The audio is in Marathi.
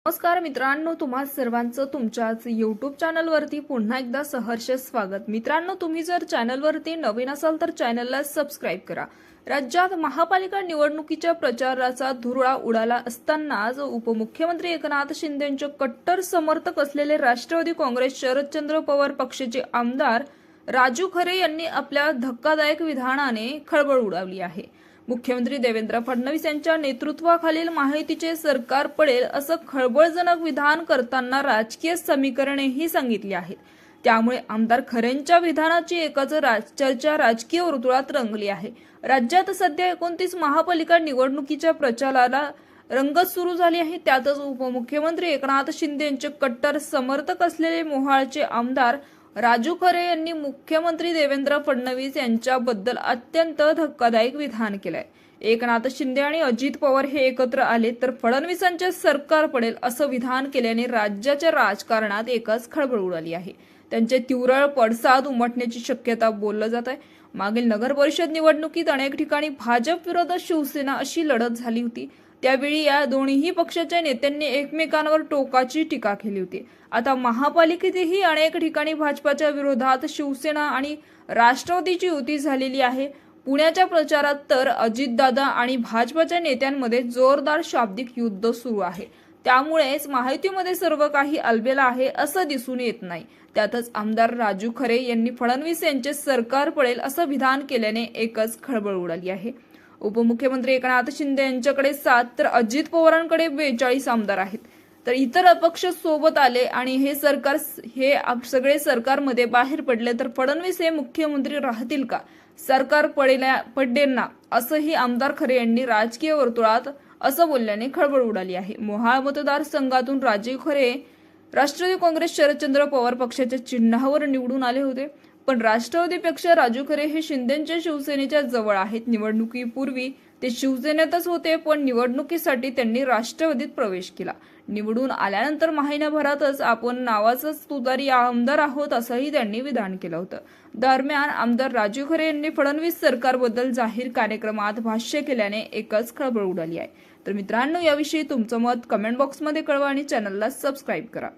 नमस्कार मित्रांनो, तुम्हा सर्वांचं तुमच्याच YouTube चॅनलवरती पुन्हा एकदा सहर्ष स्वागत। मित्रांनो, तुम्ही जर चॅनलवरती नवीन असाल तर चॅनलला सबस्क्राइब करा। राज्यात महापालिका निवडणुकीच्या प्रचाराचा धुरळा उडाला असतानाच उपमुख्यमंत्री एकनाथ शिंदेंचे कट्टर समर्थक असलेले राष्ट्रवादी काँग्रेस शरदचंद्र पवार पक्षाचे आमदार राजू खरे यांनी आपल्या धक्कादायक विधानाने खळबळ उडावली आहे। मुख्यमंत्री देवेंद्र फडणवीस यांच्या नेतृत्वाखालील महायुतीचे सरकार पडेल असं खळबळजनक विधान करताना राजकीय समीकरणेही सांगितली आहेत। त्यामुळे आमदार खरेंच्या विधानाची एकच चर्चा राजकीय वर्तुळात रंगली आहे। राज्यात सध्या 29 महापालिका निवडणुकीच्या प्रचाराला रंगत सुरू झाली आहे। त्यातच उपमुख्यमंत्री एकनाथ शिंदे यांचे कट्टर समर्थक असलेले मोहाळचे आमदार राजू खरे यांनी मुख्यमंत्री देवेंद्र फडणवीस यांच्याबद्दल अत्यंत धक्कादायक विधान केलंय। एकनाथ शिंदे आणि अजित पवार हे एकत्र आले तर फडणवीसांचे सरकार पडेल असं विधान केल्याने राज्याच्या राजकारणात एकच खळबळ उडाली आहे। त्यांचे तीव्र पडसाद उमटण्याची शक्यता बोललं जात आहे। मागील नगर परिषद निवडणुकीत अनेक ठिकाणी भाजप विरोधात शिवसेना अशी लढत झाली होती। त्यावेळी या दोन्ही पक्षाच्या नेत्यांनी एकमेकांवर टोकाची टीका केली होती। आता महापालिकेतही अनेक ठिकाणी भाजपाच्या विरोधात शिवसेना आणि राष्ट्रवादीची युती झालेली आहे। पुण्याच्या प्रचारात तर अजितदादा आणि भाजपाच्या नेत्यांमध्ये जोरदार शाब्दिक युद्ध सुरू आहे। त्यामुळेच महायुतीमध्ये सर्व काही अलबेला आहे असं दिसून येत नाही। त्यातच आमदार राजू खरे यांनी फडणवीस यांचे सरकार पडेल असं विधान केल्याने एकच खळबळ उडाली आहे। उपमुख्यमंत्री एकनाथ शिंदे यांच्याकडे 7 तर अजित पवारांकडे 42 आमदार आहेत। तर इतर अपक्ष सोबत आले आणि हे सगळे सरकारमध्ये बाहेर पडले तर फडणवीस हे मुख्यमंत्री राहतील का, सरकार पडेल ना, असंही आमदार खरे यांनी राजकीय वर्तुळात असं बोलल्याने खळबळ उडाली आहे। मोहाळ मतदारसंघातून राजू खरे राष्ट्रवादी काँग्रेस शरदचंद्र पवार पक्षाच्या चिन्हावर निवडून आले होते, पण राष्ट्रवादीपेक्षा राजू खरे हे शिंदेच्या शिवसेनेच्या जवळ आहेत। निवडणुकीपूर्वी ते शिवसेनेतच होते, पण निवडणुकीसाठी त्यांनी राष्ट्रवादीत प्रवेश केला। निवडून आल्यानंतर महिन्याभरातच आपण नावाचाच तुतारी आमदार आहोत असंही त्यांनी विधान केलं होतं। दरम्यान आमदार राजू खरे यांनी फडणवीस सरकारबद्दल जाहीर कार्यक्रमात भाष्य केल्याने एकच खळबळ उडाली आहे। तर मित्रांनो, याविषयी तुमचं मत कमेंट बॉक्समध्ये कळवा आणि चॅनलला सबस्क्राईब करा।